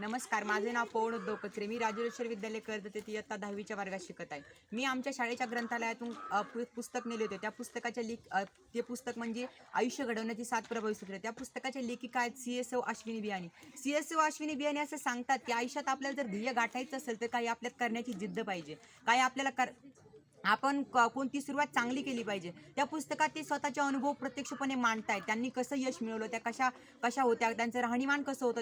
नमस्कार, माझे नाव पवन उद्धव कचरे. मी राजराजेश्वर विद्यालय कर्जत येथे इयत्ता 10वीच्या वर्गात शिकत आहे. मी आमच्या शाळेच्या ग्रंथालयातून पुस्तक नेले होते. त्या पुस्तकाचे ते पुस्तक म्हणजे आयुष्य घडवण्याची 7 प्रभावी सूत्रे. त्या पुस्तकाचे लेखिका आहेत CSO अश्विनी बियाणी. CSO अश्विनी बियाणी असं सांगतात की आयुष्यात आपल्याला जर ध्येय गाठायचं असेल तर काही आपल्यात करण्याची जिद्द पाहिजे. काही आपल्याला आपण कोणती सुरुवात चांगली केली पाहिजे. त्या पुस्तकात ते स्वतःचे अनुभव प्रत्यक्षपणे मांडतायत. त्यांनी कसं यश मिळवलं, त्या कशा होत्या, त्यांचं राहणीमान कसं होतं,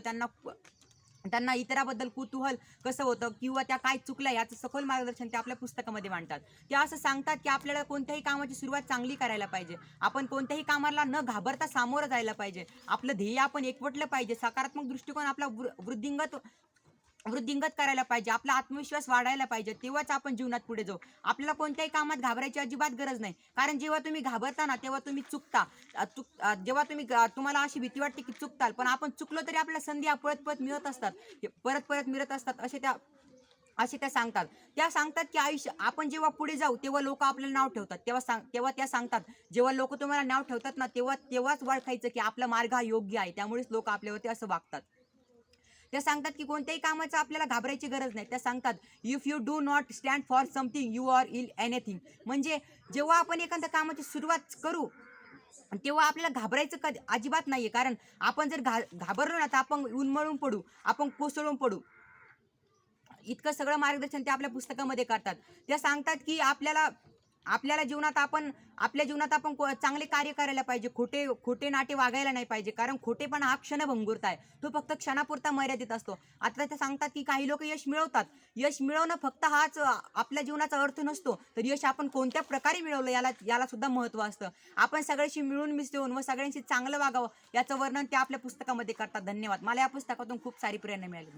त्यांना इतराबद्दल कुतूहल कसं होतं किंवा त्या काय चुकल्या याचं सखोल मार्गदर्शन ते आपल्या पुस्तकामध्ये मांडतात. ते असं सांगतात की आपल्याला कोणत्याही कामाची सुरुवात चांगली करायला पाहिजे. आपण कोणत्याही कामाला न घाबरता सामोरं जायला पाहिजे. आपलं ध्येय आपण एकवटलं पाहिजे. सकारात्मक दृष्टिकोन आपला वृद्धिंगत करायला पाहिजे. आपला आत्मविश्वास वाढायला पाहिजे. तेव्हाच आपण जीवनात पुढे जाऊ. आपल्याला कोणत्याही कामात घाबरायची अजिबात गरज नाही. कारण जेव्हा तुम्ही घाबरता ना तेव्हा तुम्ही चुकता. जेव्हा तुम्हाला अशी भीती वाटते की चुकताल, पण आपण चुकलो तरी आपल्याला संधी परत मिळत असतात. परत मिळत असतात असे त्या सांगतात. त्या सांगतात की आयुष्य आपण जेव्हा पुढे जाऊ तेव्हा लोक आपल्याला नाव ठेवतात. तेव्हा त्या सांगतात जेव्हा लोक तुम्हाला नाव ठेवतात ना तेव्हाच ओळखायचं की आपला मार्ग हा योग्य आहे. त्यामुळेच लोक आपल्यावरती असं वागतात. त्या सांगतात की कोणत्याही कामाचं आपल्याला घाबरायची गरज नाही. त्या सांगतात if you do not stand for something you are ill anything. म्हणजे जेव्हा आपण एखाद्या कामाची सुरुवात करू तेव्हा आपल्याला घाबरायचं अजिबात नाहीये. कारण आपण जर घाबरलो ना तर आपण उन्मळून पडू, आपण कोसळून पडू. इतकं सगळं मार्गदर्शन ते आपल्या पुस्तकामध्ये करतात. त्या सांगतात की आपल्या जीवनात आपण चांगले कार्य करायला पाहिजे. खोटे नाटे वागायला नाही पाहिजे. कारण खोटेपणा हा क्षणभंगुरता आहे. तो फक्त क्षणापुरता मर्यादित असतो. आता ते सांगतात की काही लोक यश मिळवतात. यश मिळवणं फक्त हाच आपल्या जीवनाचा अर्थ नसतो. तर यश आपण कोणत्या प्रकारे मिळवलं याला सुद्धा महत्त्व असतं. आपण सगळ्यांशी मिळून मिसळून व सगळ्यांशी चांगलं वागावं याचं वर्णन ते आपल्या पुस्तकामध्ये करतात. धन्यवाद. मला या पुस्तकातून खूप सारी प्रेरणा मिळाली.